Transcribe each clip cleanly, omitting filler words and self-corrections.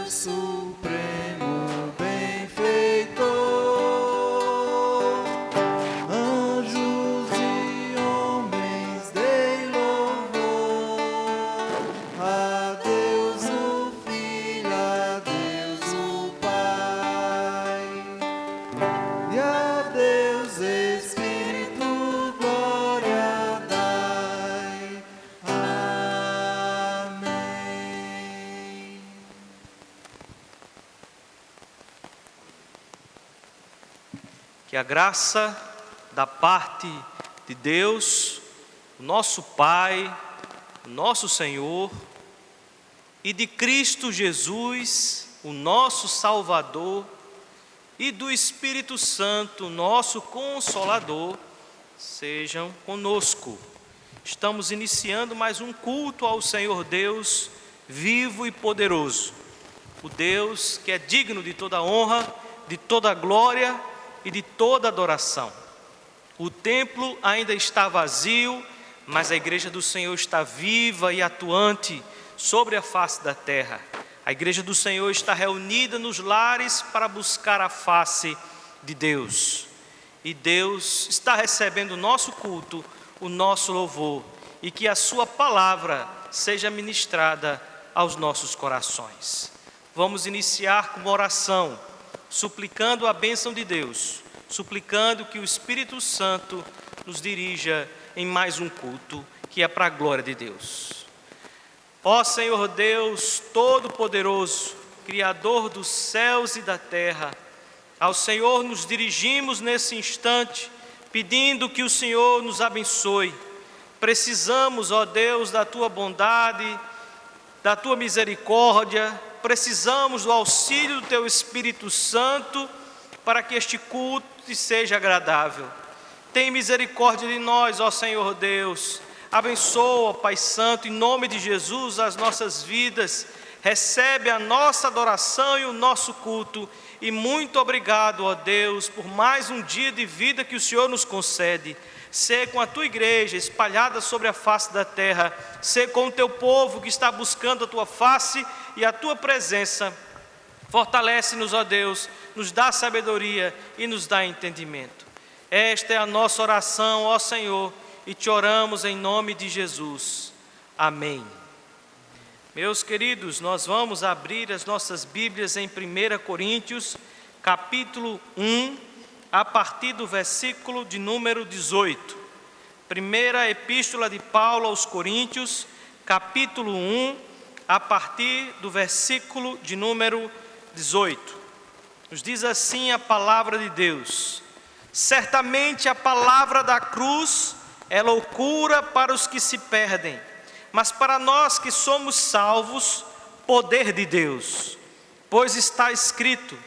Deus supremo benfeitor, anjos e homens dei louvor a Deus o Filho, a Deus o Pai e a Deus Espírito glória dai. Amém. Que a graça da parte de Deus, o nosso Pai, o nosso Senhor, e de Cristo Jesus, o nosso Salvador, e do Espírito Santo, nosso Consolador, sejam conosco. Estamos iniciando mais um culto ao Senhor Deus, vivo e poderoso. O Deus que é digno de toda honra, de toda glória e de toda adoração. O templo ainda está vazio, mas a igreja do Senhor está viva e atuante sobre a face da terra. A igreja do Senhor está reunida nos lares para buscar a face de Deus. E Deus está recebendo o nosso culto, o nosso louvor, e que a sua palavra seja ministrada aos nossos corações. Vamos iniciar com uma oração, suplicando a bênção de Deus, suplicando que o Espírito Santo nos dirija em mais um culto, que é para a glória de Deus. Ó Senhor Deus Todo-Poderoso, Criador dos céus e da terra, ao Senhor nos dirigimos nesse instante, pedindo que o Senhor nos abençoe. Precisamos, ó Deus, da Tua bondade, da Tua misericórdia, precisamos do auxílio do Teu Espírito Santo para que este culto te seja agradável. Tem misericórdia de nós, ó Senhor Deus. Abençoa, Pai Santo, em nome de Jesus, as nossas vidas. Recebe a nossa adoração e o nosso culto. E muito obrigado, ó Deus, por mais um dia de vida que o Senhor nos concede. Ser com a Tua igreja espalhada sobre a face da terra. Ser com o Teu povo que está buscando a Tua face e a Tua presença. Fortalece-nos, ó Deus, nos dá sabedoria e nos dá entendimento. Esta é a nossa oração, ó Senhor, e te oramos em nome de Jesus. Amém. Meus queridos, nós vamos abrir as nossas Bíblias em 1 Coríntios, capítulo 1, a partir do versículo de número 18. Primeira Epístola de Paulo aos Coríntios, capítulo 1, a partir do versículo de número 18. Nos diz assim a palavra de Deus: certamente a palavra da cruz é loucura para os que se perdem, mas para nós que somos salvos, poder de Deus. Pois está escrito: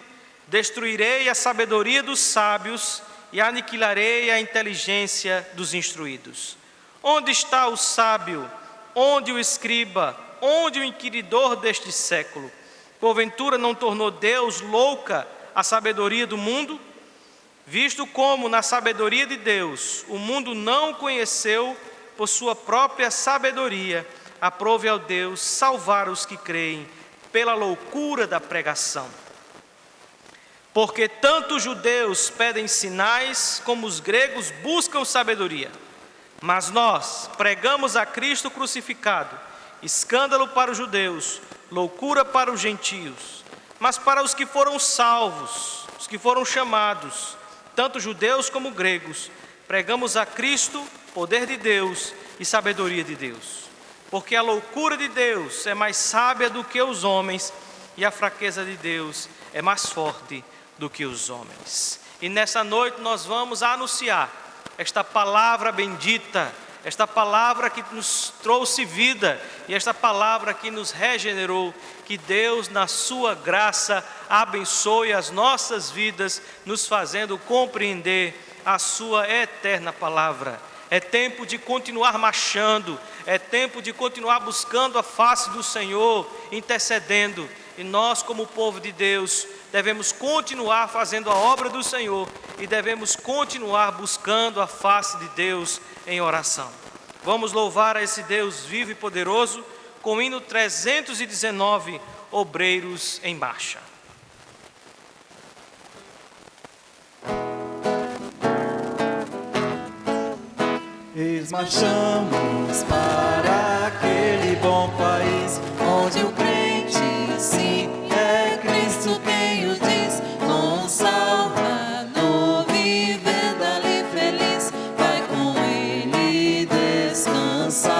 destruirei a sabedoria dos sábios e aniquilarei a inteligência dos instruídos. Onde está o sábio? Onde o escriba? Onde o inquiridor deste século? Porventura não tornou Deus louca a sabedoria do mundo? Visto como na sabedoria de Deus o mundo não conheceu por sua própria sabedoria, aprove ao Deus salvar os que creem pela loucura da pregação. Porque tanto os judeus pedem sinais, como os gregos buscam sabedoria. Mas nós pregamos a Cristo crucificado, escândalo para os judeus, loucura para os gentios. Mas para os que foram salvos, os que foram chamados, tanto judeus como gregos, pregamos a Cristo, poder de Deus e sabedoria de Deus. Porque a loucura de Deus é mais sábia do que os homens, e a fraqueza de Deus é mais forte do que os homens. E nessa noite nós vamos anunciar esta palavra bendita, esta palavra que nos trouxe vida e esta palavra que nos regenerou. Que Deus, na sua graça, abençoe as nossas vidas, nos fazendo compreender a sua eterna palavra. É tempo de continuar marchando, é tempo de continuar buscando a face do Senhor, intercedendo. E nós, como povo de Deus, devemos continuar fazendo a obra do Senhor e devemos continuar buscando a face de Deus em oração. Vamos louvar a esse Deus vivo e poderoso com o hino 319, obreiros em marcha. Eis marchamos para aquele bom país, onde o crente, sim, é Cristo quem o diz. Com o Salvador vivendo ali feliz, vai com ele descansar.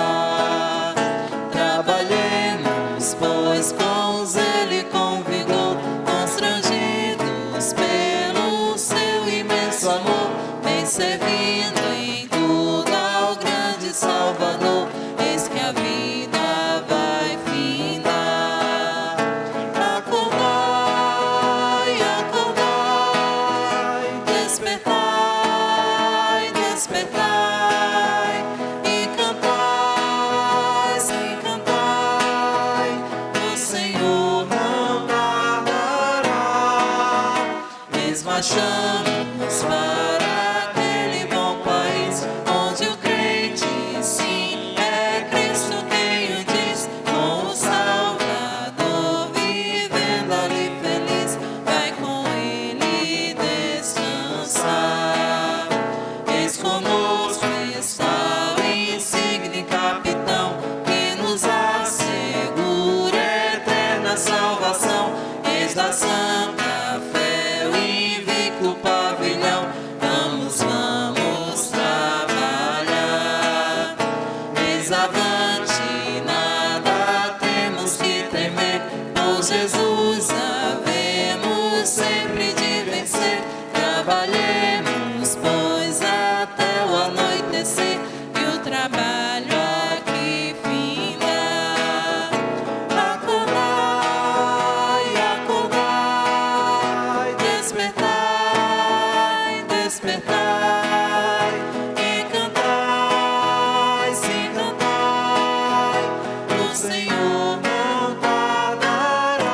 Trabalhemos, pois, com zelo e com vigor, constrangidos pelo seu imenso amor, vem servindo em tudo ao grande Salvador. Eis que a vida vai findar. Acordai, acordai, despertai, despertai, e cantai, sim, cantai, o Senhor não tardará. Eis marchamos para aquele bom país, onde o crente, sim, é Cristo quem o diz. Com o Salvador vivendo ali feliz, vai com ele descansar. Eis conosco está o insigne capitão, que nos assegura eterna salvação. Eis da santa fé o invicto pavilhão, vamos, vamos trabalhar. Eis avante, nada temos que temer, pois Jesus havemos sempre de vencer. Trabalhemos, pois, até o anoitecer, e o trabalho aqui finda. Acordai, acordai, despertai, despertai, e cantai, sim, cantai, o Senhor não tardará.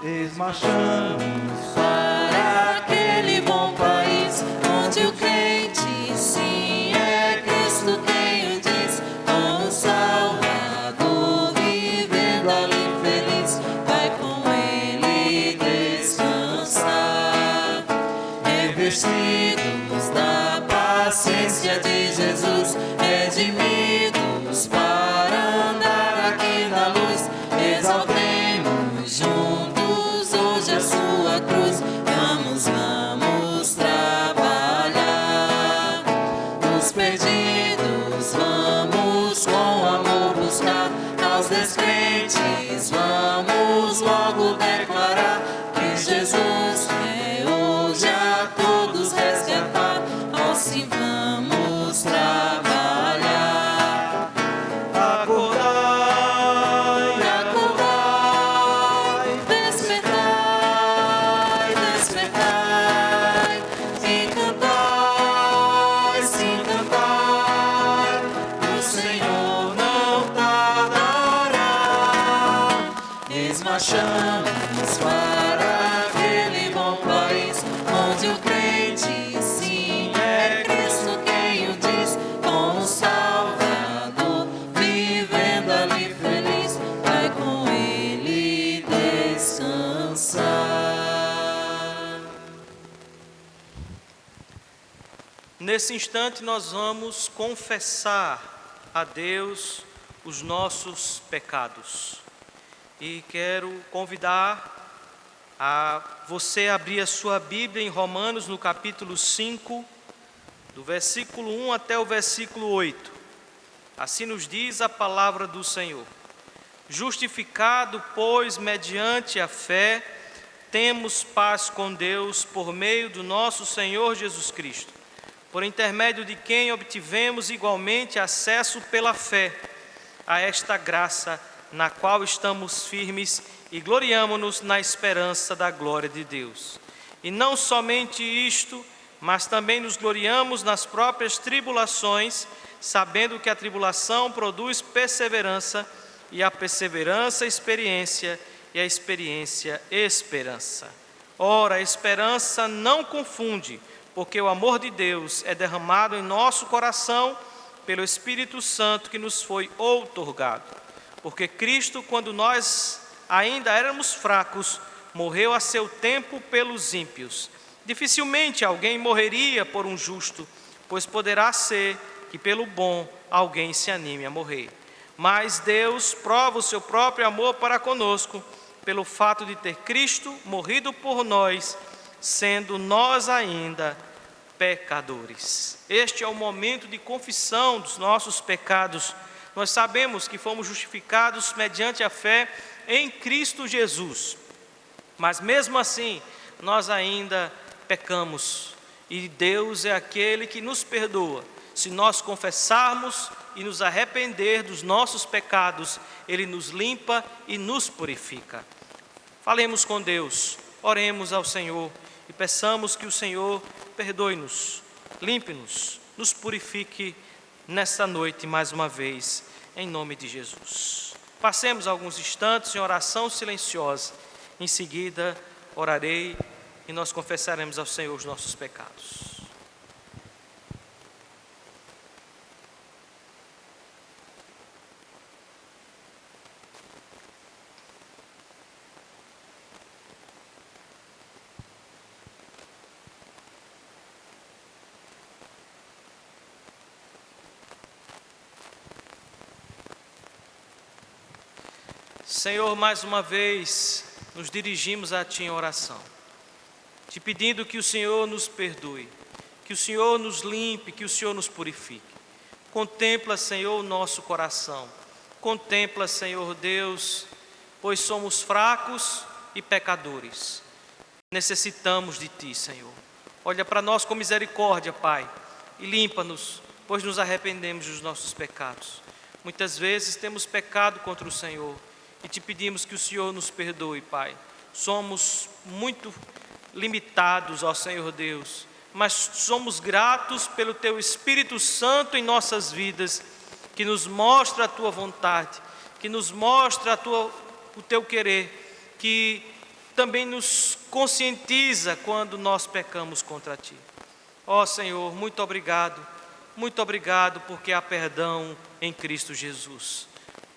Eis marchamos para aquele bom país, onde o crente, sim, é Cristo quem o diz. Com o Salvador vivendo ali feliz, vai com ele descansar. Revestidos da paciência de Jesus, redimidos para andar aqui na luz, exaltemos juntos hoje a sua cruz. Vamos, vamos trabalhar. Os perdidos vamos com amor buscar, aos descrentes vamos logo declarar que Jesus é hoje a todos resgatar. Ó, sim, vamos trabalhar. Acordai, acordai, despertai, despertai, e cantai, sim, cantai, o Senhor não tardará. Eis marchamos para aquele bom país, onde o crente, sim, é Cristo quem o diz. Com o Salvador vivendo ali feliz, vai com ele descansar. Nesse instante, nós vamos confessar a Deus os nossos pecados. E quero convidar a você abrir a sua Bíblia em Romanos, no capítulo 5, do versículo 1 até o versículo 8. Assim nos diz a palavra do Senhor: justificado, pois, mediante a fé, temos paz com Deus por meio do nosso Senhor Jesus Cristo, por intermédio de quem obtivemos igualmente acesso pela fé a esta graça, na qual estamos firmes e gloriamo-nos na esperança da glória de Deus. E não somente isto, mas também nos gloriamos nas próprias tribulações, sabendo que a tribulação produz perseverança, e a perseverança, experiência, e a experiência, esperança. Ora, a esperança não confunde, porque o amor de Deus é derramado em nosso coração pelo Espírito Santo que nos foi outorgado. Porque Cristo, quando nós ainda éramos fracos, morreu a seu tempo pelos ímpios. Dificilmente alguém morreria por um justo, pois poderá ser que pelo bom alguém se anime a morrer. Mas Deus prova o seu próprio amor para conosco, pelo fato de ter Cristo morrido por nós, sendo nós ainda pecadores. Este é o momento de confissão dos nossos pecados. Nós sabemos que fomos justificados mediante a fé em Cristo Jesus, mas mesmo assim nós ainda pecamos, e Deus é aquele que nos perdoa. Se nós confessarmos e nos arrepender dos nossos pecados, Ele nos limpa e nos purifica. Falemos com Deus, oremos ao Senhor e peçamos que o Senhor perdoe-nos, limpe-nos, nos purifique nesta noite mais uma vez, em nome de Jesus. Passemos alguns instantes em oração silenciosa. Em seguida, orarei e nós confessaremos ao Senhor os nossos pecados. Senhor, mais uma vez nos dirigimos a Ti em oração, te pedindo que o Senhor nos perdoe, que o Senhor nos limpe, que o Senhor nos purifique. Contempla, Senhor, o nosso coração. Contempla, Senhor Deus, pois somos fracos e pecadores. Necessitamos de Ti, Senhor. Olha para nós com misericórdia, Pai, e limpa-nos, pois nos arrependemos dos nossos pecados. Muitas vezes temos pecado contra o Senhor e te pedimos que o Senhor nos perdoe, Pai. Somos muito limitados, ó Senhor Deus, mas somos gratos pelo Teu Espírito Santo em nossas vidas, que nos mostra a Tua vontade, que nos mostra o Teu querer, que também nos conscientiza quando nós pecamos contra Ti. Ó Senhor, muito obrigado porque há perdão em Cristo Jesus.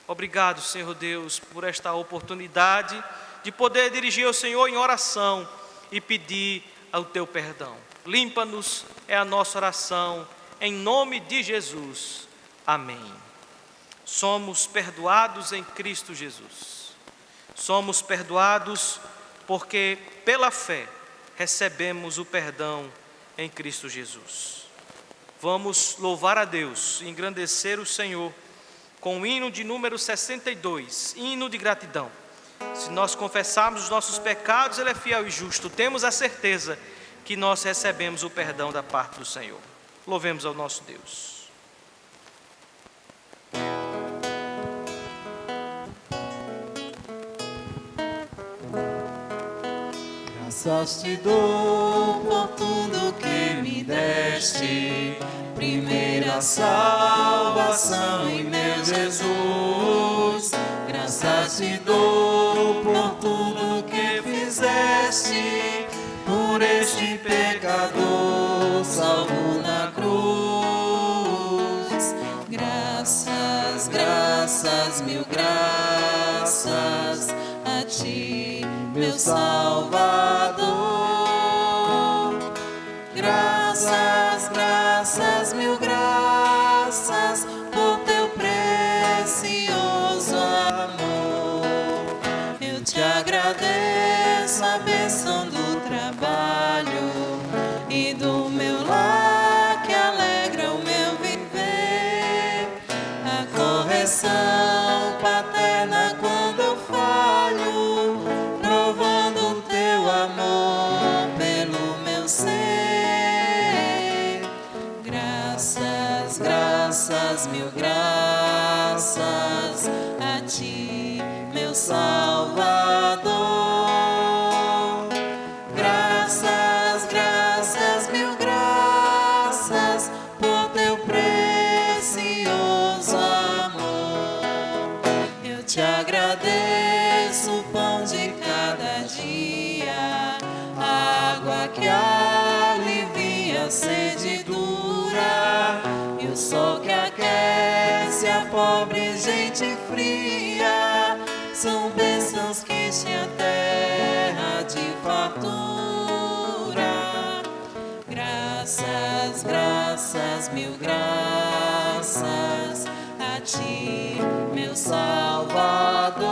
Obrigado, Senhor Deus, por esta oportunidade de poder dirigir ao Senhor em oração e pedir o Teu perdão. Limpa-nos, é a nossa oração, em nome de Jesus. Amém. Somos perdoados em Cristo Jesus. Somos perdoados porque, pela fé, recebemos o perdão em Cristo Jesus. Vamos louvar a Deus e engrandecer o Senhor com o hino de número 62, hino de gratidão. Se nós confessarmos os nossos pecados, Ele é fiel e justo. Temos a certeza que nós recebemos o perdão da parte do Senhor. Louvemos ao nosso Deus. Graças te dou por tudo que me deste, primeira salvação em meu Jesus. Graças te dou por tudo que fizeste, por este pecador salvo na cruz. Graças, graças, mil graças a ti, meu Salvador. Graças, graças, mil graças por teu precioso amor. Eu te agradeço a bênção do trabalho e do meu lar que alegra o meu viver, a correção paterna quando eu falho, provando o teu amor pelo meu ser. Graças, graças, mil graças a ti, meu Salvador. Graças, graças, mil graças por teu precioso amor. Eu te agradeço o pão de cada dia, a água que alivia a sede dura e o sol que aquece a pobre gente fria. São bênçãos que mil graças a ti, meu Salvador.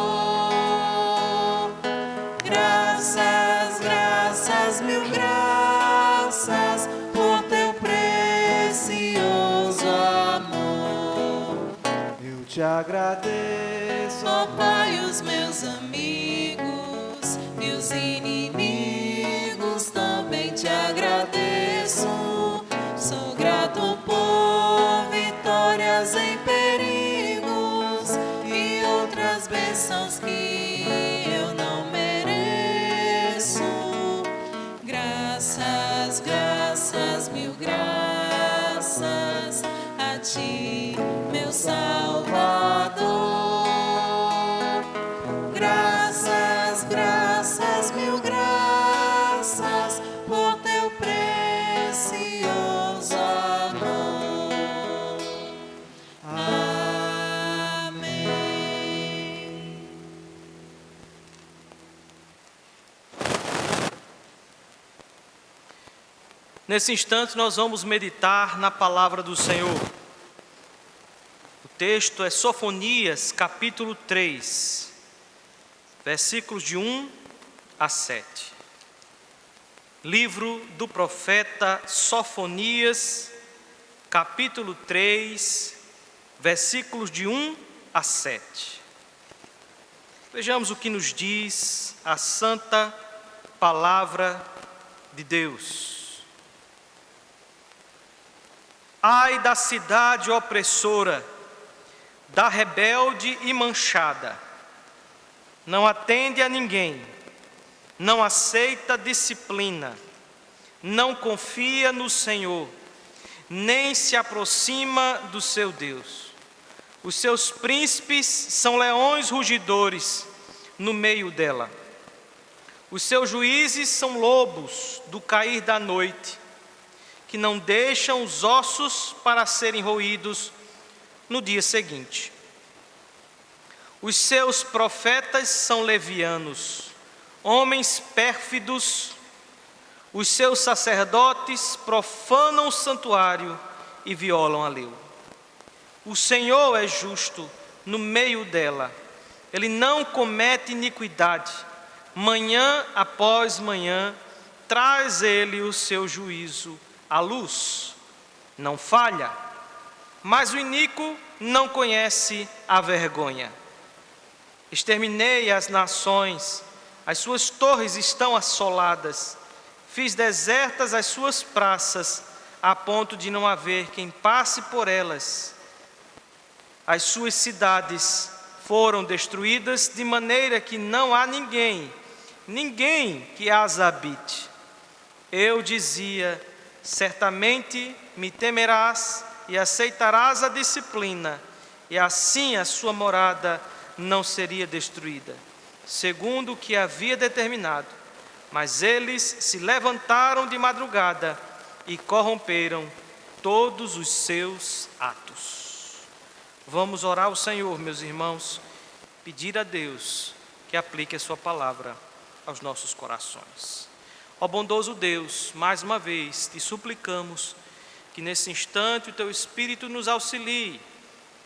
Graças, graças, mil graças por teu precioso amor. Eu te agradeço, Ó Pai, os meus amigos e os inimigos também te agradeço. Sou grato por vitórias em perigos e outras bênçãos que eu não mereço. Graças, graças, mil graças a ti, meu Salvador. Graças, graças, mil graças por teu precioso amor. Amém. Nesse instante nós vamos meditar na palavra do Senhor. O texto é Sofonias, capítulo 3, versículos de 1 a 7. Livro do profeta Sofonias, capítulo 3, versículos de 1 a 7. Vejamos o que nos diz a santa palavra de Deus. Ai da cidade opressora, da rebelde e manchada, não atende a ninguém, não aceita disciplina, não confia no Senhor, nem se aproxima do seu Deus. Os seus príncipes são leões rugidores no meio dela. Os seus juízes são lobos do cair da noite, que não deixam os ossos para serem roídos no dia seguinte. Os seus profetas são levianos, homens pérfidos. Os seus sacerdotes profanam o santuário e violam a lei. O Senhor é justo no meio dela, Ele não comete iniquidade. Manhã após manhã traz Ele o seu juízo à luz, não falha, mas o iníquo não conhece a vergonha. Exterminei as nações, as suas torres estão assoladas, fiz desertas as suas praças, a ponto de não haver quem passe por elas. As suas cidades foram destruídas de maneira que não há ninguém que as habite. Eu dizia: certamente me temerás e aceitarás a disciplina, e assim a sua morada não seria destruída, segundo o que havia determinado. Mas eles se levantaram de madrugada e corromperam todos os seus atos. Vamos orar ao Senhor, meus irmãos, pedir a Deus que aplique a sua palavra aos nossos corações. Ó bondoso Deus, mais uma vez te suplicamos que nesse instante o teu Espírito nos auxilie,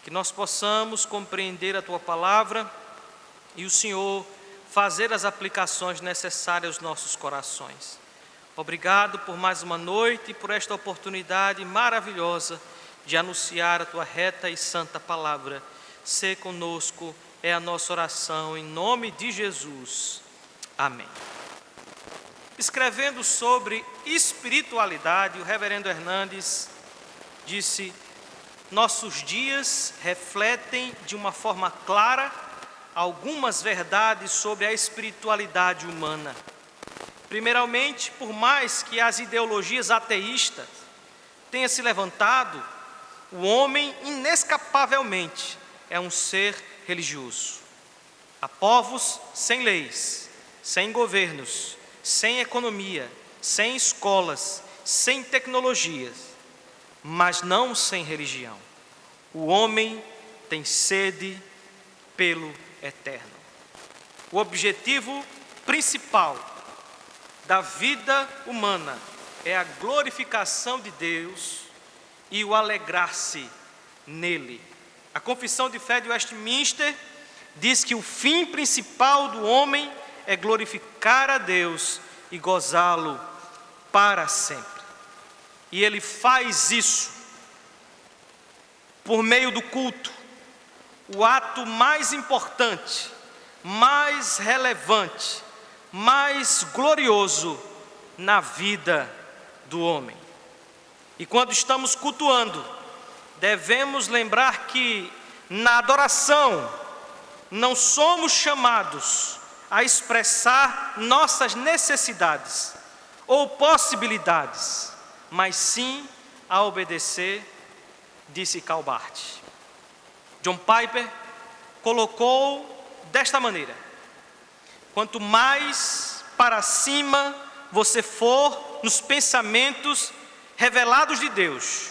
que nós possamos compreender a tua palavra e o Senhor fazer as aplicações necessárias aos nossos corações. Obrigado por mais uma noite e por esta oportunidade maravilhosa de anunciar a tua reta e santa palavra. Sê conosco, é a nossa oração, em nome de Jesus. Amém. Escrevendo sobre espiritualidade, o reverendo Hernandes disse: nossos dias refletem de uma forma clara algumas verdades sobre a espiritualidade humana. Primeiramente, por mais que as ideologias ateístas tenham se levantado, o homem inescapavelmente é um ser religioso. Há povos sem leis, sem governos, sem economia, sem escolas, sem tecnologias, mas não sem religião. O homem tem sede pelo eterno. O objetivo principal da vida humana é a glorificação de Deus e o alegrar-se nele. A Confissão de Fé de Westminster diz que o fim principal do homem é glorificar a Deus e gozá-lo para sempre. E ele faz isso por meio do culto, o ato mais importante, mais relevante, mais glorioso na vida do homem. E quando estamos cultuando, devemos lembrar que na adoração não somos chamados a expressar nossas necessidades ou possibilidades, mas sim a obedecer, disse Calbart. John Piper colocou desta maneira: quanto mais para cima você for nos pensamentos revelados de Deus,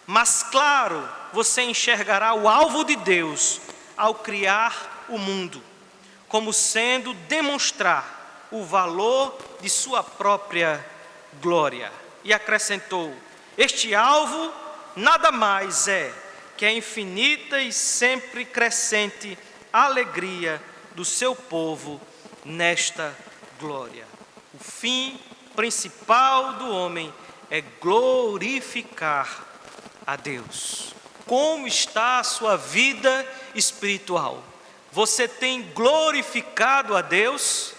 mas claro, você enxergará o alvo de Deus ao criar o mundo, como sendo demonstrar o valor de sua própria glória. E acrescentou: este alvo nada mais é que a infinita e sempre crescente alegria do seu povo nesta glória. O fim principal do homem é glorificar a Deus. Como está a sua vida espiritual? Você tem glorificado a Deus?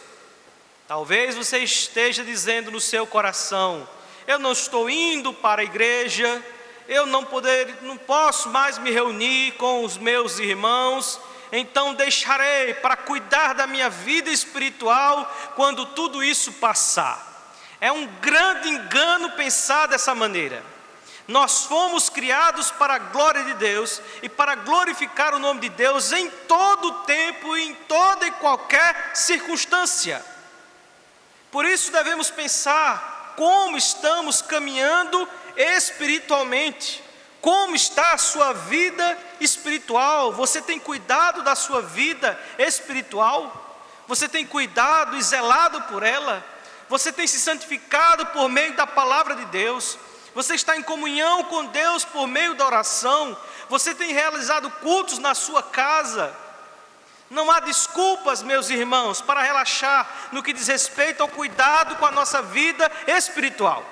Talvez você esteja dizendo no seu coração: eu não estou indo para a igreja, eu não posso mais me reunir com os meus irmãos, então deixarei para cuidar da minha vida espiritual quando tudo isso passar. É um grande engano pensar dessa maneira. Nós fomos criados para a glória de Deus e para glorificar o nome de Deus em todo o tempo e em toda e qualquer circunstância. Por isso devemos pensar como estamos caminhando espiritualmente. Como está a sua vida espiritual? Você tem cuidado da sua vida espiritual? Você tem cuidado e zelado por ela? Você tem se santificado por meio da palavra de Deus? Você está em comunhão com Deus por meio da oração? Você tem realizado cultos na sua casa? Não há desculpas, meus irmãos, para relaxar no que diz respeito ao cuidado com a nossa vida espiritual.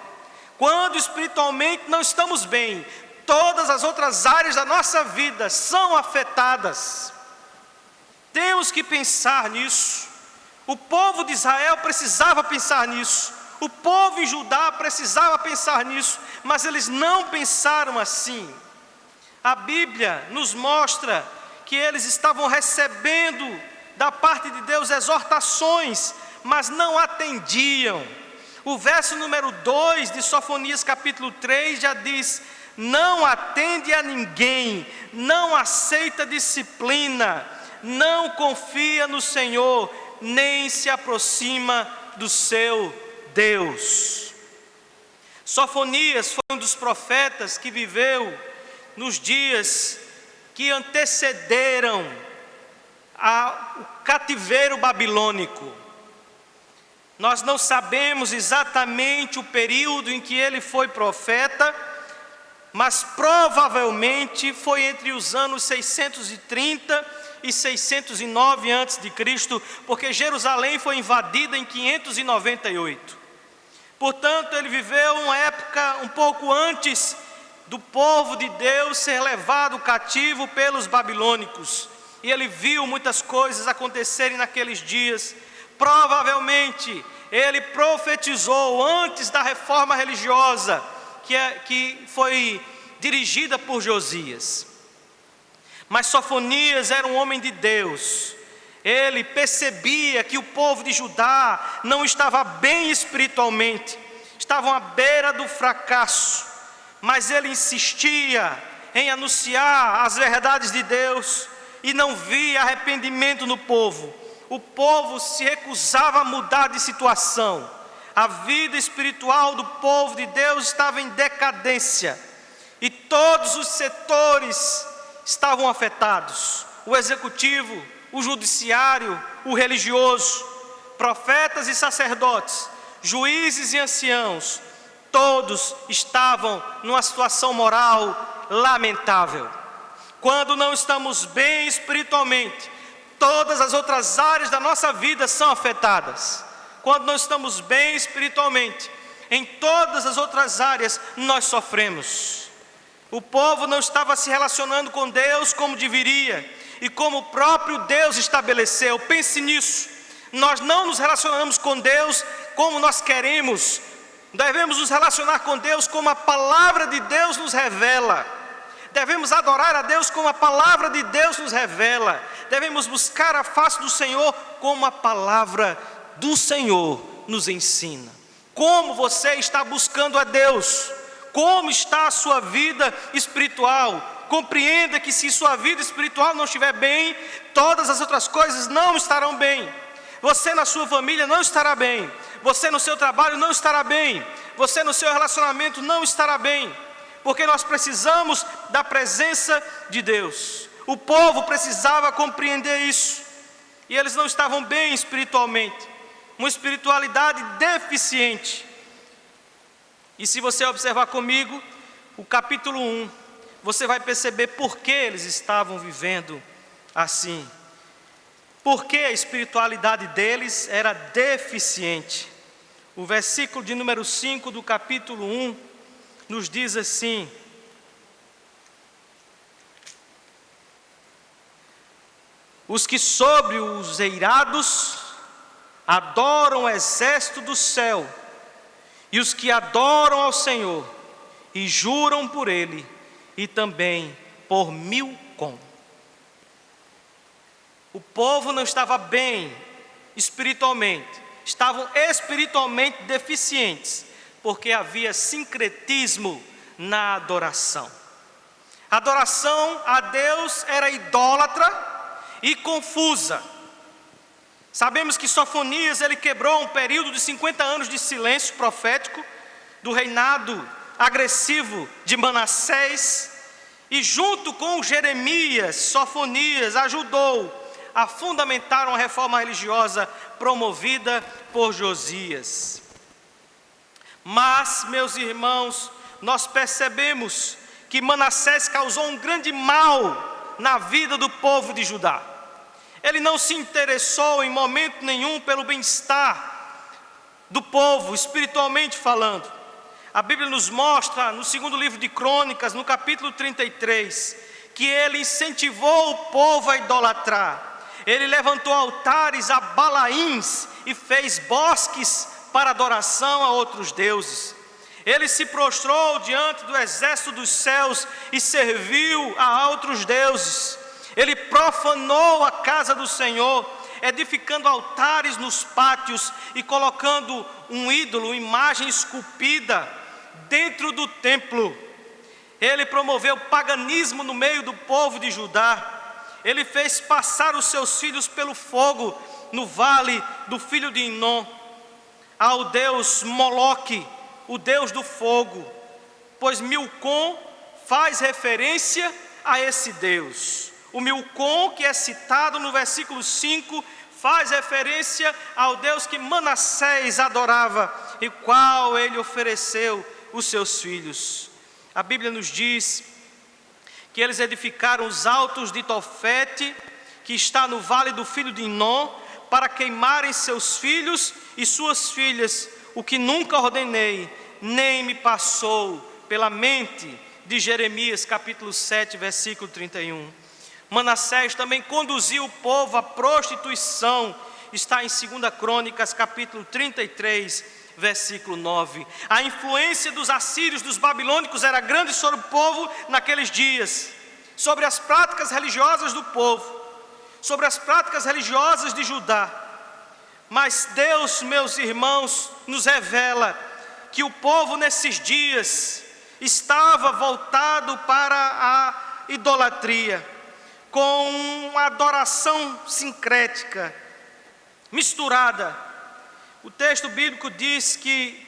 Quando espiritualmente não estamos bem, todas as outras áreas da nossa vida são afetadas. Temos que pensar nisso. O povo de Israel precisava pensar nisso. O povo em Judá precisava pensar nisso, mas eles não pensaram assim. A Bíblia nos mostra que eles estavam recebendo da parte de Deus exortações, mas não atendiam. O verso número 2 de Sofonias capítulo 3 já diz: não atende a ninguém, não aceita disciplina, não confia no Senhor, nem se aproxima do seu Deus. Sofonias foi um dos profetas que viveu nos dias que antecederam o cativeiro babilônico. Nós não sabemos exatamente o período em que ele foi profeta, mas provavelmente foi entre os anos 630 e 609 a.C., porque Jerusalém foi invadida em 598. Portanto, ele viveu uma época um pouco antes do povo de Deus ser levado cativo pelos babilônicos. E ele viu muitas coisas acontecerem naqueles dias. Provavelmente, ele profetizou antes da reforma religiosa que foi dirigida por Josias. Mas Sofonias era um homem de Deus. Ele percebia que o povo de Judá não estava bem espiritualmente, estavam à beira do fracasso, mas ele insistia em anunciar as verdades de Deus e não via arrependimento no povo. O povo se recusava a mudar de situação. A vida espiritual do povo de Deus estava em decadência e todos os setores estavam afetados: o executivo, o judiciário, o religioso, profetas e sacerdotes, juízes e anciãos. todos estavam numa situação moral lamentável. Quando não estamos bem espiritualmente, todas as outras áreas da nossa vida são afetadas. Quando não estamos bem espiritualmente, em todas as outras áreas nós sofremos. O povo não estava se relacionando com Deus como deveria e como o próprio Deus estabeleceu. Pense nisso. Nós não nos relacionamos com Deus como nós queremos. Devemos nos relacionar com Deus como a palavra de Deus nos revela. Devemos adorar a Deus como a palavra de Deus nos revela. Devemos buscar a face do Senhor como a palavra do Senhor nos ensina. Como você está buscando a Deus? Como está a sua vida espiritual? Compreenda que se sua vida espiritual não estiver bem, todas as outras coisas não estarão bem. Você na sua família não estará bem. Você no seu trabalho não estará bem. Você no seu relacionamento não estará bem. Porque nós precisamos da presença de Deus. O povo precisava compreender isso. E eles não estavam bem espiritualmente. Uma espiritualidade deficiente. E se você observar comigo o capítulo 1, você vai perceber por que eles estavam vivendo assim. Porque a espiritualidade deles era deficiente. O versículo de número 5 do capítulo 1 nos diz assim: os que sobre os eirados adoram o exército do céu, e os que adoram ao Senhor e juram por Ele, e também por Milcom. O povo não estava bem espiritualmente, estavam espiritualmente deficientes, porque havia sincretismo na adoração. A adoração a Deus era idólatra e confusa. Sabemos que Sofonias, ele quebrou um período de 50 anos de silêncio profético, do reinado agressivo de Manassés, e junto com Jeremias, Sofonias ajudou a fundamentar uma reforma religiosa promovida por Josias. Mas, meus irmãos, nós percebemos que Manassés causou um grande mal na vida do povo de Judá. Ele não se interessou em momento nenhum pelo bem-estar do povo, espiritualmente falando. A Bíblia nos mostra, no segundo livro de Crônicas, no capítulo 33, que ele incentivou o povo a idolatrar. Ele levantou altares a Balaíns e fez bosques para adoração a outros deuses. Ele se prostrou diante do exército dos céus e serviu a outros deuses. Ele profanou a casa do Senhor, edificando altares nos pátios e colocando um ídolo, uma imagem esculpida dentro do templo. Ele promoveu paganismo no meio do povo de Judá. Ele fez passar os seus filhos pelo fogo no vale do filho de Inom, ao deus Moloque, o deus do fogo, pois Milcom faz referência a esse deus. O Milcom, que é citado no versículo 5, faz referência ao Deus que Manassés adorava, e qual ele ofereceu os seus filhos. A Bíblia nos diz que eles edificaram os altos de Tofete, que está no vale do filho de Inom, para queimarem seus filhos e suas filhas, o que nunca ordenei, nem me passou pela mente, de Jeremias capítulo 7, versículo 31. Manassés também conduziu o povo à prostituição, está em 2 Crônicas capítulo 33, versículo 9. A influência dos assírios, dos babilônicos era grande sobre o povo naqueles dias, sobre as práticas religiosas do povo, sobre as práticas religiosas de Judá. Mas Deus, meus irmãos, nos revela que o povo nesses dias estava voltado para a idolatria, com uma adoração sincrética, misturada. O texto bíblico diz que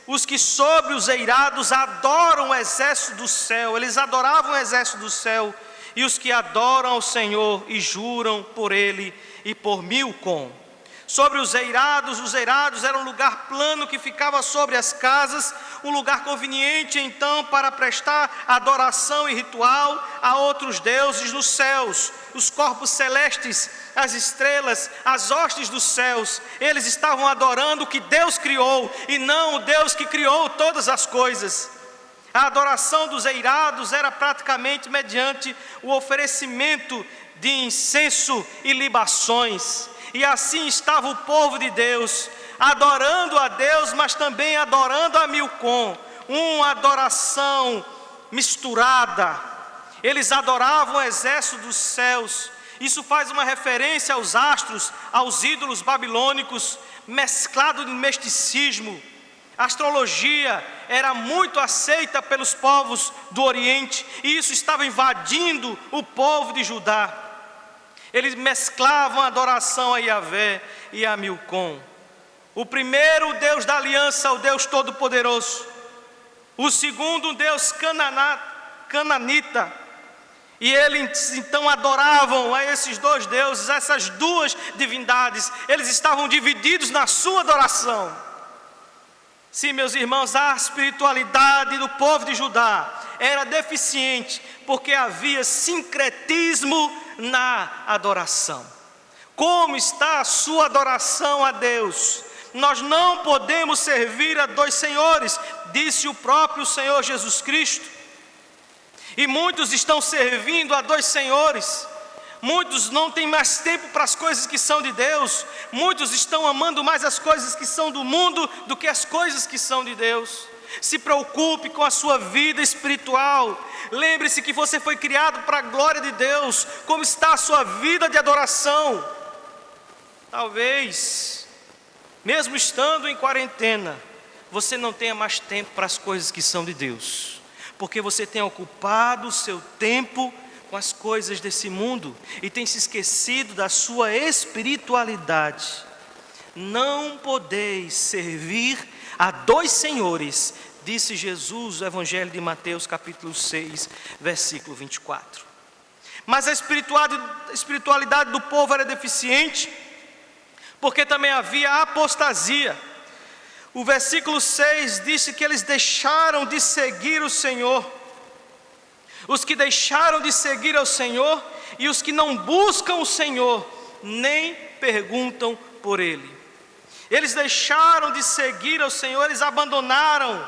os que sobre os eirados adoram o exército do céu, eles adoravam o exército do céu, e os que adoram ao Senhor e juram por Ele e por Milcom. Sobre os eirados era um lugar plano que ficava sobre as casas, um lugar conveniente então para prestar adoração e ritual a outros deuses nos céus. Os corpos celestes, as estrelas, as hostes dos céus, eles estavam adorando o que Deus criou e não o Deus que criou todas as coisas. A adoração dos eirados era praticamente mediante o oferecimento de incenso e libações. E assim estava o povo de Deus, adorando a Deus, mas também adorando a Milcom, uma adoração misturada. Eles adoravam o exército dos céus. Isso faz uma referência aos astros, aos ídolos babilônicos, mesclado de misticismo. A astrologia era muito aceita pelos povos do Oriente, e isso estava invadindo o povo de Judá. Eles mesclavam a adoração a Yahvé e a Milcom. O primeiro, o Deus da aliança, o Deus Todo-Poderoso. O segundo, o Deus cananita. E eles então adoravam a esses dois deuses, essas duas divindades. Eles estavam divididos na sua adoração. Sim, meus irmãos, a espiritualidade do povo de Judá era deficiente, porque havia sincretismo na adoração. Como está a sua adoração a Deus? Nós não podemos servir a dois senhores, disse o próprio Senhor Jesus Cristo. E muitos estão servindo a dois senhores. Muitos não têm mais tempo para as coisas que são de Deus. Muitos estão amando mais as coisas que são do mundo do que as coisas que são de Deus. Se preocupe com a sua vida espiritual. Lembre-se que você foi criado para a glória de Deus. Como está a sua vida de adoração? Talvez, mesmo estando em quarentena, você não tenha mais tempo para as coisas que são de Deus, porque você tem ocupado o seu tempo com as coisas desse mundo e tem se esquecido da sua espiritualidade. Não podeis servir a dois senhores, disse Jesus no Evangelho de Mateus capítulo 6, versículo 24. Mas a espiritualidade do povo era deficiente, porque também havia apostasia. O versículo 6 disse que eles deixaram de seguir o Senhor. Os que deixaram de seguir ao Senhor e os que não buscam o Senhor, nem perguntam por Ele. Eles deixaram de seguir ao Senhor, eles abandonaram.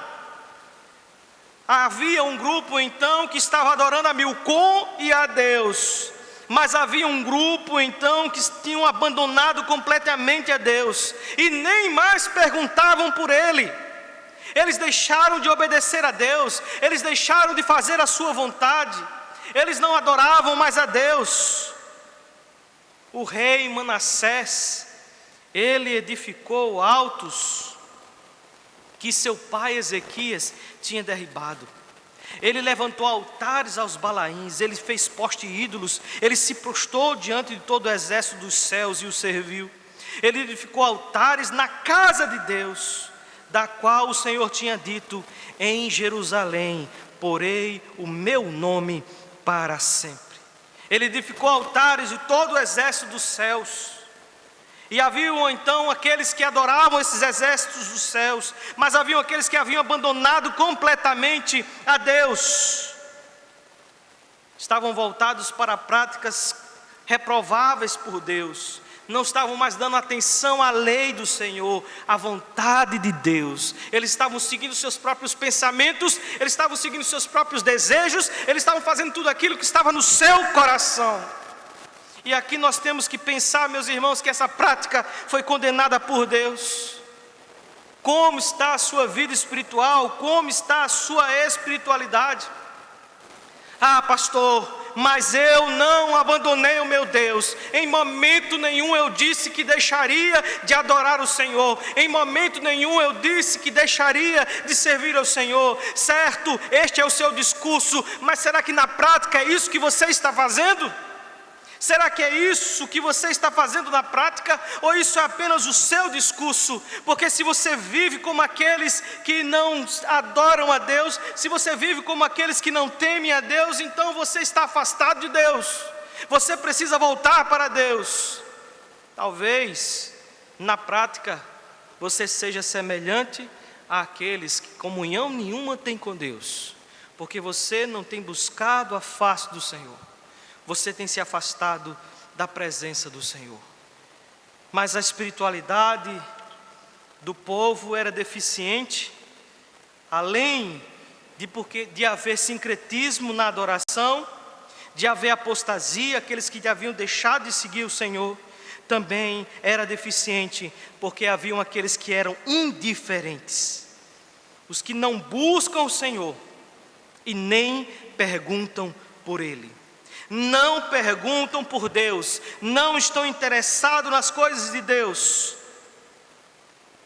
Havia um grupo então que estava adorando a Milcom e a Deus. Mas havia um grupo então que tinham abandonado completamente a Deus e nem mais perguntavam por Ele. Eles deixaram de obedecer a Deus, eles deixaram de fazer a sua vontade, eles não adoravam mais a Deus. O rei Manassés, ele edificou altos que seu pai Ezequias tinha derribado. Ele levantou altares aos Balaíns, ele fez poste ídolos, ele se prostrou diante de todo o exército dos céus e o serviu. Ele edificou altares na casa de Deus, da qual o Senhor tinha dito: em Jerusalém porei o meu nome para sempre. Ele edificou altares de todo o exército dos céus. E haviam então aqueles que adoravam esses exércitos dos céus, mas haviam aqueles que haviam abandonado completamente a Deus. Estavam voltados para práticas reprováveis por Deus. Não estavam mais dando atenção à lei do Senhor, à vontade de Deus. Eles estavam seguindo seus próprios pensamentos, eles estavam seguindo seus próprios desejos, eles estavam fazendo tudo aquilo que estava no seu coração. E aqui nós temos que pensar, meus irmãos, que essa prática foi condenada por Deus. Como está a sua vida espiritual? Como está a sua espiritualidade? Ah, pastor, mas eu não abandonei o meu Deus. Em momento nenhum eu disse que deixaria de adorar o Senhor. Em momento nenhum eu disse que deixaria de servir ao Senhor. Certo, este é o seu discurso, mas será que na prática é isso que você está fazendo? Será que é isso que você está fazendo na prática? Ou isso é apenas o seu discurso? Porque se você vive como aqueles que não adoram a Deus, se você vive como aqueles que não temem a Deus, então você está afastado de Deus. Você precisa voltar para Deus. Talvez na prática, você seja semelhante àqueles que comunhão nenhuma têm com Deus, porque você não tem buscado a face do Senhor, você tem se afastado da presença do Senhor. Mas a espiritualidade do povo era deficiente, além de haver sincretismo na adoração, de haver apostasia, aqueles que haviam deixado de seguir o Senhor, também era deficiente, porque haviam aqueles que eram indiferentes, os que não buscam o Senhor e nem perguntam por Ele, não perguntam por Deus, não estão interessados nas coisas de Deus.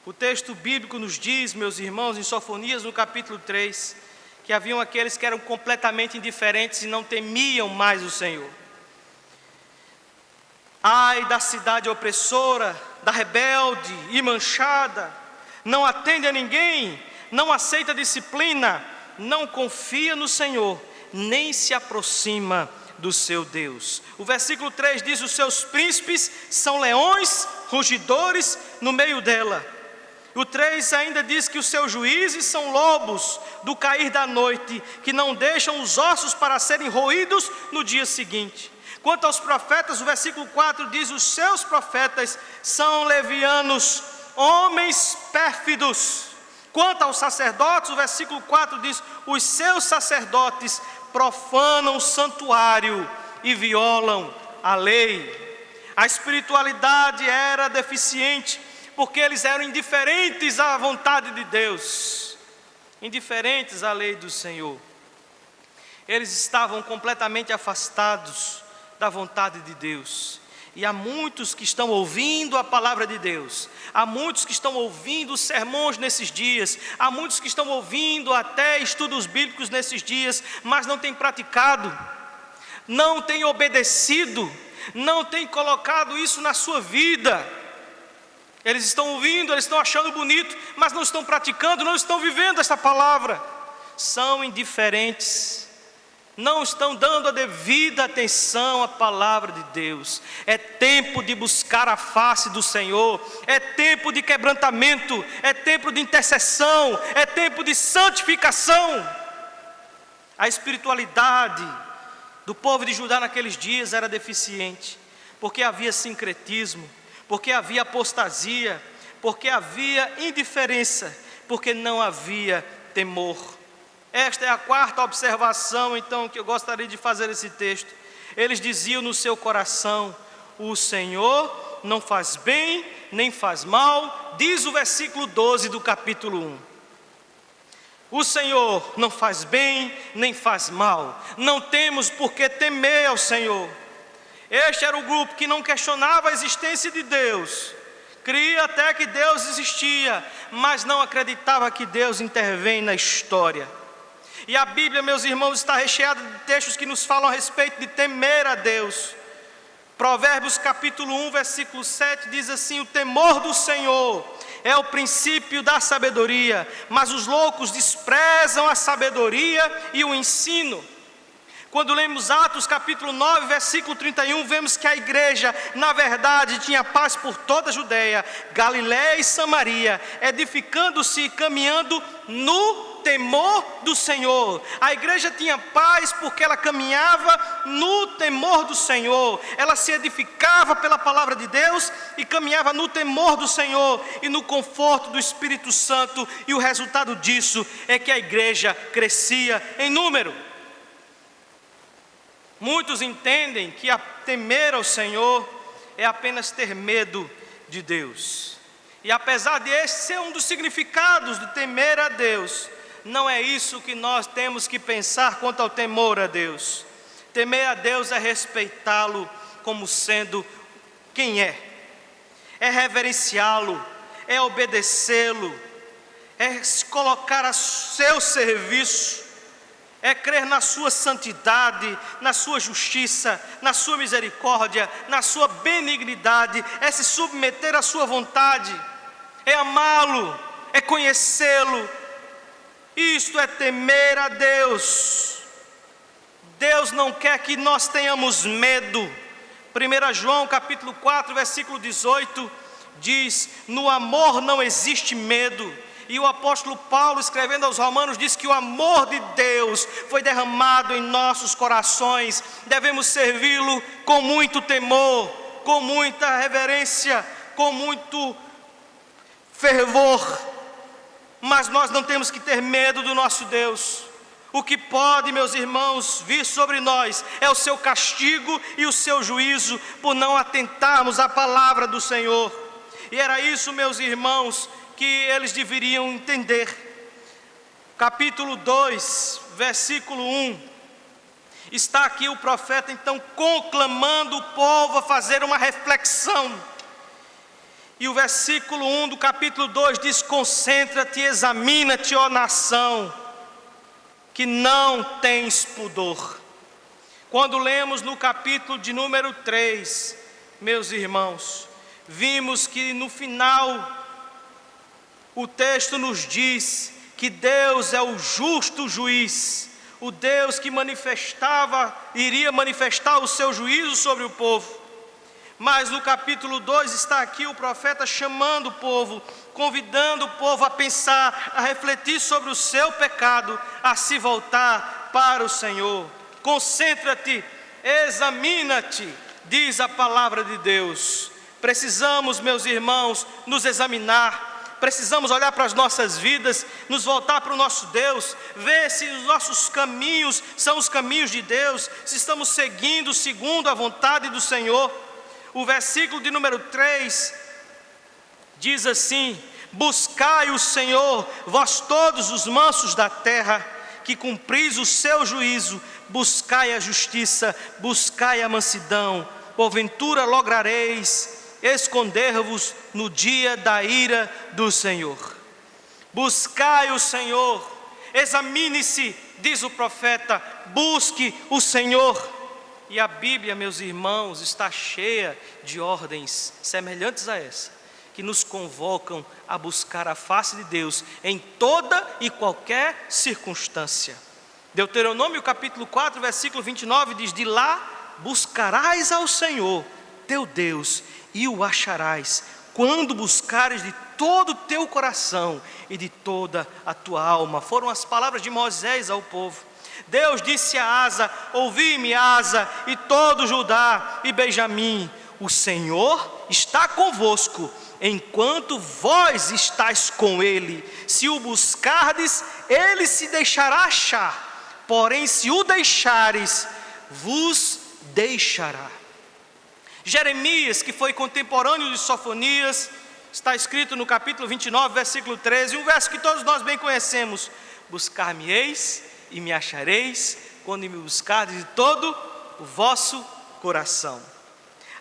O texto bíblico nos diz, meus irmãos, em Sofonias, no capítulo 3, que haviam aqueles que eram completamente indiferentes e não temiam mais o Senhor. Ai da cidade opressora, da rebelde e manchada, não atende a ninguém, não aceita disciplina, não confia no Senhor, nem se aproxima do seu Deus. O versículo 3 diz: os seus príncipes são leões rugidores no meio dela. O 3 ainda diz que os seus juízes são lobos do cair da noite, que não deixam os ossos para serem roídos no dia seguinte. Quanto aos profetas, o versículo 4 diz: os seus profetas são levianos, homens pérfidos. Quanto aos sacerdotes, o versículo 4 diz: os seus sacerdotes profanam o santuário e violam a lei. A espiritualidade era deficiente, porque eles eram indiferentes à vontade de Deus, indiferentes à lei do Senhor. Eles estavam completamente afastados da vontade de Deus. E há muitos que estão ouvindo a palavra de Deus, há muitos que estão ouvindo sermões nesses dias, há muitos que estão ouvindo até estudos bíblicos nesses dias, mas não têm praticado, não têm obedecido, não têm colocado isso na sua vida. Eles estão ouvindo, eles estão achando bonito, mas não estão praticando, não estão vivendo esta palavra. São indiferentes, não estão dando a devida atenção à palavra de Deus. É tempo de buscar a face do Senhor, é tempo de quebrantamento, é tempo de intercessão, é tempo de santificação. A espiritualidade do povo de Judá naqueles dias era deficiente, porque havia sincretismo, porque havia apostasia, porque havia indiferença, porque não havia temor. Esta é a quarta observação, então, que eu gostaria de fazer esse texto. Eles diziam no seu coração: o Senhor não faz bem, nem faz mal, diz o versículo 12 do capítulo 1. O Senhor não faz bem, nem faz mal, não temos por que temer ao Senhor. Este era o grupo que não questionava a existência de Deus, cria até que Deus existia, mas não acreditava que Deus intervém na história. E a Bíblia, meus irmãos, está recheada de textos que nos falam a respeito de temer a Deus. Provérbios capítulo 1, versículo 7 diz assim: o temor do Senhor é o princípio da sabedoria, mas os loucos desprezam a sabedoria e o ensino. Quando lemos Atos capítulo 9, versículo 31, vemos que a igreja, na verdade, tinha paz por toda a Judeia, Galiléia e Samaria, edificando-se e caminhando no temor do Senhor. A igreja tinha paz porque ela caminhava no temor do Senhor. Ela se edificava pela palavra de Deus e caminhava no temor do Senhor e no conforto do Espírito Santo. E o resultado disso é que a igreja crescia em número. Muitos entendem que temer ao Senhor é apenas ter medo de Deus. E apesar de esse ser um dos significados de temer a Deus, não é isso que nós temos que pensar quanto ao temor a Deus. Temer a Deus é respeitá-lo como sendo quem é reverenciá-lo, é obedecê-lo, é se colocar a seu serviço, é crer na sua santidade, na sua justiça, na sua misericórdia, na sua benignidade, é se submeter à sua vontade, é amá-lo, é conhecê-lo. Isto é temer a Deus. Deus não quer que nós tenhamos medo. 1 João capítulo 4, versículo 18, diz: no amor não existe medo. E o apóstolo Paulo, escrevendo aos Romanos, diz que o amor de Deus foi derramado em nossos corações. Devemos servi-lo com muito temor, com muita reverência, com muito fervor. Mas nós não temos que ter medo do nosso Deus. O que pode, meus irmãos, vir sobre nós é o seu castigo e o seu juízo por não atentarmos à palavra do Senhor. E era isso, meus irmãos, que eles deveriam entender. Capítulo 2, versículo 1. Está aqui o profeta então conclamando o povo a fazer uma reflexão. E o versículo 1 do capítulo 2 diz: concentra-te, examina-te, ó nação, que não tens pudor. Quando lemos no capítulo de número 3, meus irmãos, vimos que no final o texto nos diz que Deus é o justo juiz, o Deus que iria manifestar o seu juízo sobre o povo. Mas no capítulo 2 está aqui o profeta chamando o povo, convidando o povo a pensar, a refletir sobre o seu pecado, a se voltar para o Senhor. Concentra-te, examina-te, diz a palavra de Deus. Precisamos, meus irmãos, nos examinar, precisamos olhar para as nossas vidas, nos voltar para o nosso Deus, ver se os nossos caminhos são os caminhos de Deus, se estamos seguindo segundo a vontade do Senhor. O versículo de número 3 diz assim: buscai o Senhor, vós todos os mansos da terra, que cumpris o seu juízo, buscai a justiça, buscai a mansidão, porventura lograreis esconder-vos no dia da ira do Senhor. Buscai o Senhor, examine-se, diz o profeta, busque o Senhor. E a Bíblia, meus irmãos, está cheia de ordens semelhantes a essa, que nos convocam a buscar a face de Deus em toda e qualquer circunstância. Deuteronômio capítulo 4, versículo 29 diz: de lá buscarás ao Senhor teu Deus e o acharás, quando buscares de todo o teu coração e de toda a tua alma. Foram as palavras de Moisés ao povo. Deus disse a Asa: ouvi-me, Asa, e todo Judá e Benjamim, o Senhor está convosco, enquanto vós estáis com ele. Se o buscardes, ele se deixará achar, porém se o deixares, vos deixará. Jeremias, que foi contemporâneo de Sofonias, está escrito no capítulo 29, versículo 13, um verso que todos nós bem conhecemos: buscar-me-eis e me achareis, quando me buscardes de todo o vosso coração.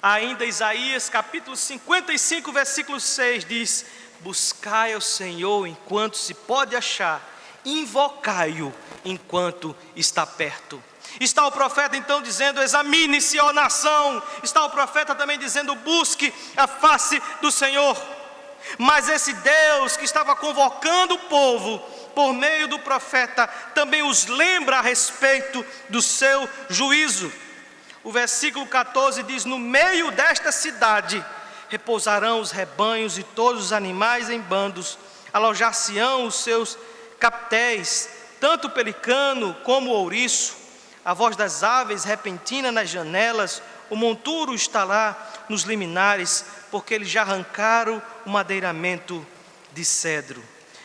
Ainda Isaías capítulo 55, versículo 6 diz: buscai ao Senhor enquanto se pode achar, invocai-o enquanto está perto. Está o profeta então dizendo: examine-se, ó nação. Está o profeta também dizendo: busque a face do Senhor. Mas esse Deus que estava convocando o povo por meio do profeta também os lembra a respeito do seu juízo. O versículo 14 diz: no meio desta cidade repousarão os rebanhos e todos os animais em bandos, alojar-se-ão os seus captéis, tanto o pelicano como o ouriço. A voz das aves repentina nas janelas, o monturo está lá nos liminares, porque eles já arrancaram o madeiramento de cedro.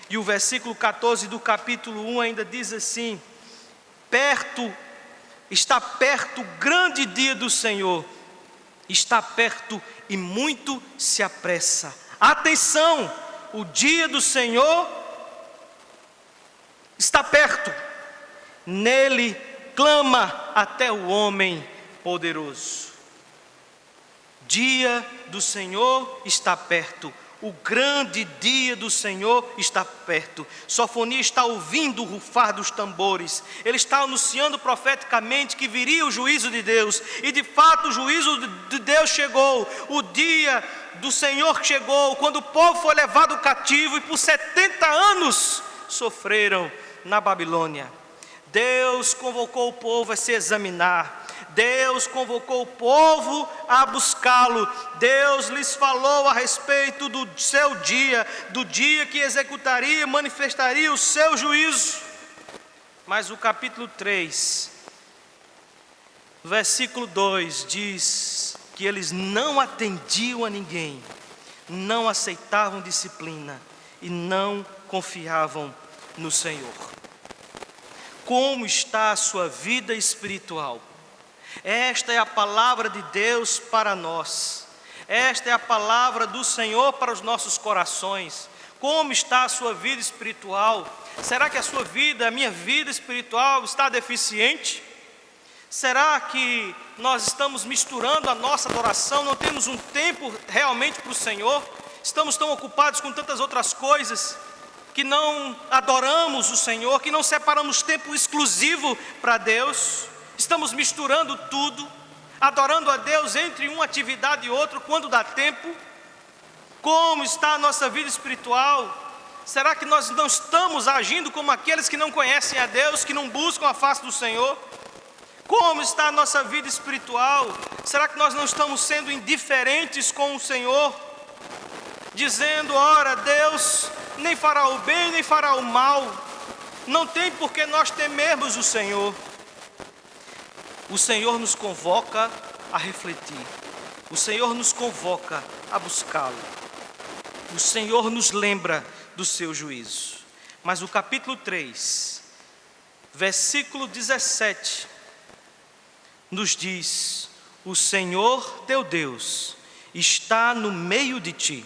E o versículo 14 do capítulo 1 ainda diz assim: está perto o grande dia do Senhor, está perto e muito se apressa. Atenção, o dia do Senhor está perto, nele clama até o homem poderoso. Dia do Senhor está perto, o grande dia do Senhor está perto. Sofonias está ouvindo o rufar dos tambores, ele está anunciando profeticamente que viria o juízo de Deus, e de fato o juízo de Deus chegou, o dia do Senhor chegou, quando o povo foi levado cativo e por 70 anos sofreram na Babilônia. Deus convocou o povo a se examinar, Deus convocou o povo a buscá-lo. Deus lhes falou a respeito do seu dia, do dia que executaria e manifestaria o seu juízo. Mas o capítulo 3, versículo 2 diz que eles não atendiam a ninguém, não aceitavam disciplina e não confiavam no Senhor. Como está a sua vida espiritual? Esta é a palavra de Deus para nós. Esta é a palavra do Senhor para os nossos corações. Como está a sua vida espiritual? Será que a sua vida, a minha vida espiritual está deficiente? Será que nós estamos misturando a nossa adoração? Não temos um tempo realmente para o Senhor? Estamos tão ocupados com tantas outras coisas que não adoramos o Senhor, que não separamos tempo exclusivo para Deus? Estamos misturando tudo, adorando a Deus entre uma atividade e outra quando dá tempo? Como está a nossa vida espiritual? Será que nós não estamos agindo como aqueles que não conhecem a Deus, que não buscam a face do Senhor? Como está a nossa vida espiritual? Será que nós não estamos sendo indiferentes com o Senhor? Dizendo, ora, Deus nem fará o bem, nem fará o mal. Não tem por que nós temermos o Senhor. O Senhor nos convoca a refletir. O Senhor nos convoca a buscá-lo. O Senhor nos lembra do seu juízo. Mas o capítulo 3, versículo 17, nos diz: o Senhor teu Deus está no meio de ti,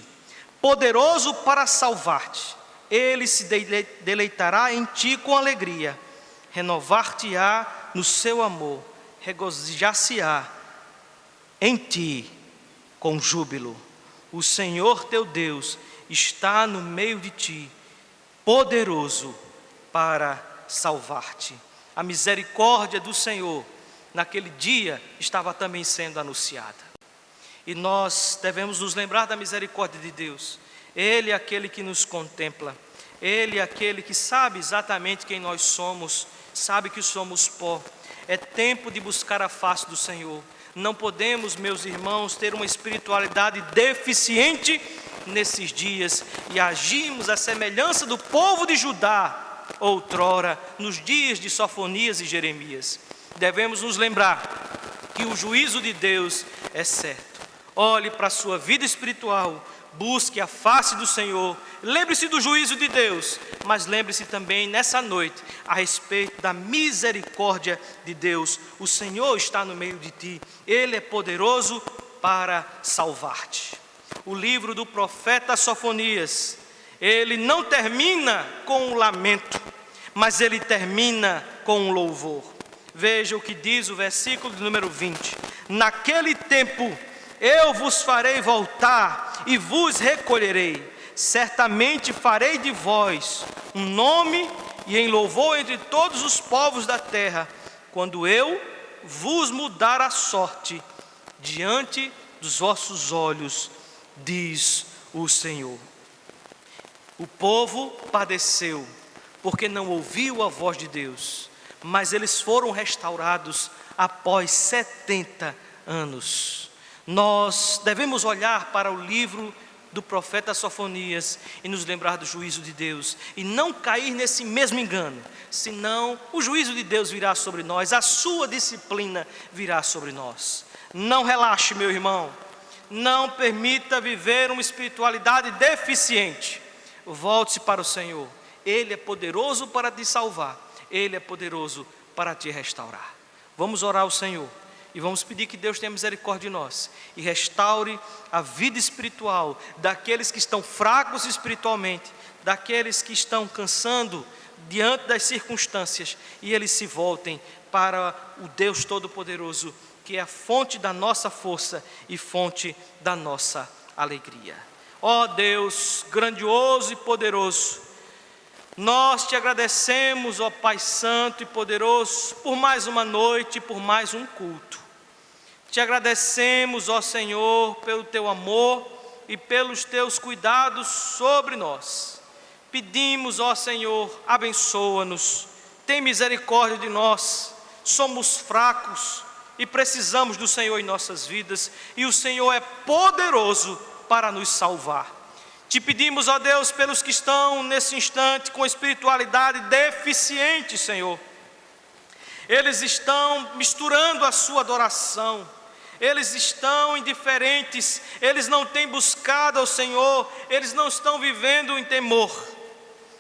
poderoso para salvar-te. Ele se deleitará em ti com alegria, renovar-te-á no seu amor, regozijar-se-á em ti com júbilo. O Senhor teu Deus está no meio de ti, poderoso para salvar-te. A misericórdia do Senhor naquele dia estava também sendo anunciada. E nós devemos nos lembrar da misericórdia de Deus. Ele é aquele que nos contempla. Ele é aquele que sabe exatamente quem nós somos, sabe que somos pó. É tempo de buscar a face do Senhor. Não podemos, meus irmãos, ter uma espiritualidade deficiente nesses dias e agimos à semelhança do povo de Judá, outrora, nos dias de Sofonias e Jeremias. Devemos nos lembrar que o juízo de Deus é certo. Olhe para a sua vida espiritual, busque a face do Senhor, lembre-se do juízo de Deus, mas lembre-se também nessa noite a respeito da misericórdia de Deus. O Senhor está no meio de ti, Ele é poderoso para salvar-te. O livro do profeta Sofonias, ele não termina com um lamento, mas ele termina com um louvor. Veja o que diz o versículo de número 20: naquele tempo eu vos farei voltar e vos recolherei, certamente farei de vós um nome e em louvor entre todos os povos da terra, quando eu vos mudar a sorte diante dos vossos olhos, diz o Senhor. O povo padeceu porque não ouviu a voz de Deus, mas eles foram restaurados após 70 anos. Nós devemos olhar para o livro do profeta Sofonias e nos lembrar do juízo de Deus e não cair nesse mesmo engano, senão o juízo de Deus virá sobre nós, a sua disciplina virá sobre nós. Não relaxe, meu irmão, não permita viver uma espiritualidade deficiente. Volte-se para o Senhor, Ele é poderoso para te salvar, Ele é poderoso para te restaurar. Vamos orar ao Senhor e vamos pedir que Deus tenha misericórdia de nós e restaure a vida espiritual daqueles que estão fracos espiritualmente, daqueles que estão cansando diante das circunstâncias, e eles se voltem para o Deus Todo-Poderoso, que é a fonte da nossa força e fonte da nossa alegria. Ó Deus grandioso e poderoso, nós te agradecemos, ó Pai Santo e poderoso, por mais uma noite, por mais um culto. Te agradecemos, ó Senhor, pelo teu amor e pelos teus cuidados sobre nós. Pedimos, ó Senhor, abençoa-nos, tem misericórdia de nós, somos fracos, e precisamos do Senhor em nossas vidas, e o Senhor é poderoso para nos salvar. Te pedimos, ó Deus, pelos que estão nesse instante com espiritualidade deficiente, Senhor. Eles estão misturando a sua adoração, eles estão indiferentes, eles não têm buscado ao Senhor, eles não estão vivendo em temor.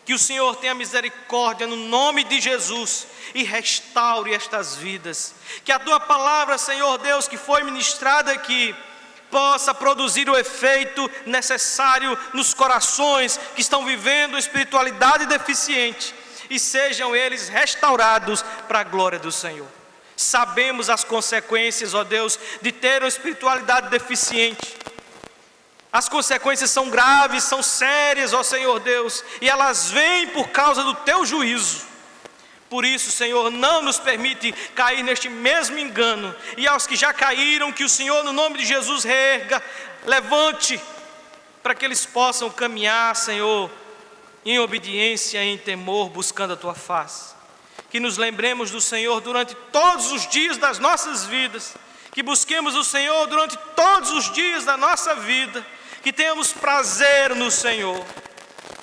Que o Senhor tenha misericórdia no nome de Jesus e restaure estas vidas. Que a Tua palavra, Senhor Deus, que foi ministrada aqui, possa produzir o efeito necessário nos corações que estão vivendo espiritualidade deficiente e sejam eles restaurados para a glória do Senhor. Sabemos as consequências, ó Deus, de ter uma espiritualidade deficiente. As consequências são graves, são sérias, ó Senhor Deus, e elas vêm por causa do Teu juízo. Por isso, Senhor, não nos permite cair neste mesmo engano. E aos que já caíram, que o Senhor, no nome de Jesus, reerga, levante, para que eles possam caminhar, Senhor, em obediência e em temor, buscando a Tua face. Que nos lembremos do Senhor durante todos os dias das nossas vidas. Que busquemos o Senhor durante todos os dias da nossa vida. Que tenhamos prazer no Senhor.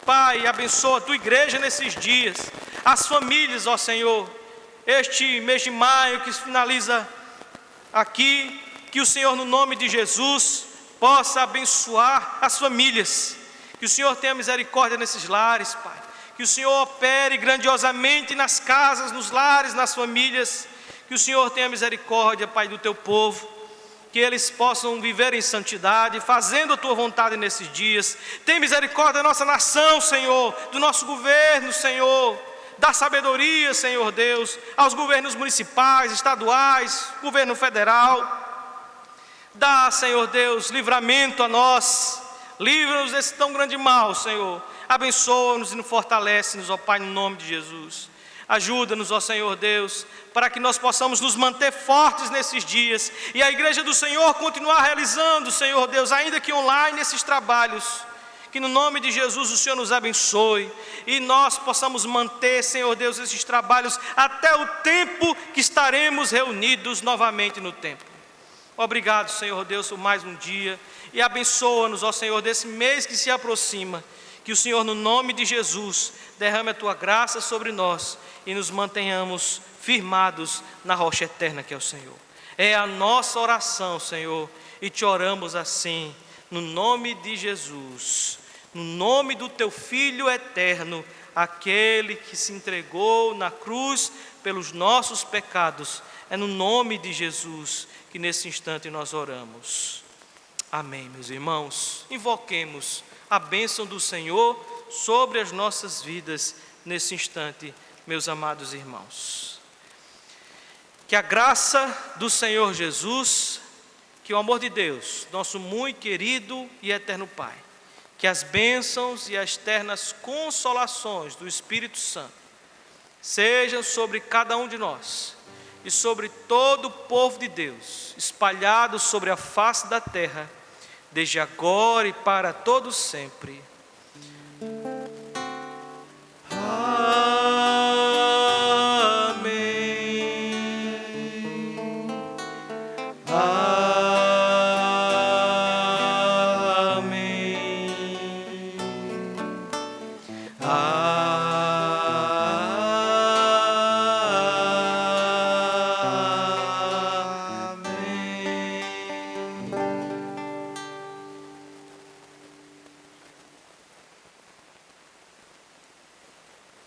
Pai, abençoa a Tua igreja nesses dias. As famílias, ó Senhor, este mês de maio que finaliza aqui, que o Senhor, no nome de Jesus, possa abençoar as famílias. Que o Senhor tenha misericórdia nesses lares, Pai. Que o Senhor opere grandiosamente nas casas, nos lares, nas famílias. Que o Senhor tenha misericórdia, Pai, do Teu povo. Que eles possam viver em santidade, fazendo a Tua vontade nesses dias. Tem misericórdia da nossa nação, Senhor, do nosso governo, Senhor. Dá sabedoria, Senhor Deus, aos governos municipais, estaduais, governo federal. Dá, Senhor Deus, livramento a nós. Livra-nos desse tão grande mal, Senhor. Abençoa-nos e nos fortalece-nos, ó Pai, no nome de Jesus. Ajuda-nos, ó Senhor Deus, para que nós possamos nos manter fortes nesses dias. E a igreja do Senhor continuar realizando, Senhor Deus, ainda que online, esses trabalhos. Que no nome de Jesus o Senhor nos abençoe e nós possamos manter, Senhor Deus, esses trabalhos até o tempo que estaremos reunidos novamente no templo. Obrigado, Senhor Deus, por mais um dia e abençoa-nos, ó Senhor, desse mês que se aproxima. Que o Senhor, no nome de Jesus, derrame a Tua graça sobre nós e nos mantenhamos firmados na rocha eterna que é o Senhor. É a nossa oração, Senhor, e te oramos assim, no nome de Jesus. No nome do Teu Filho eterno, aquele que se entregou na cruz pelos nossos pecados. É no nome de Jesus que nesse instante nós oramos. Amém, meus irmãos. Invoquemos a bênção do Senhor sobre as nossas vidas nesse instante, meus amados irmãos. Que a graça do Senhor Jesus, que o amor de Deus, nosso muito querido e eterno Pai, que as bênçãos e as ternas consolações do Espírito Santo sejam sobre cada um de nós e sobre todo o povo de Deus, espalhado sobre a face da terra, desde agora e para todos sempre.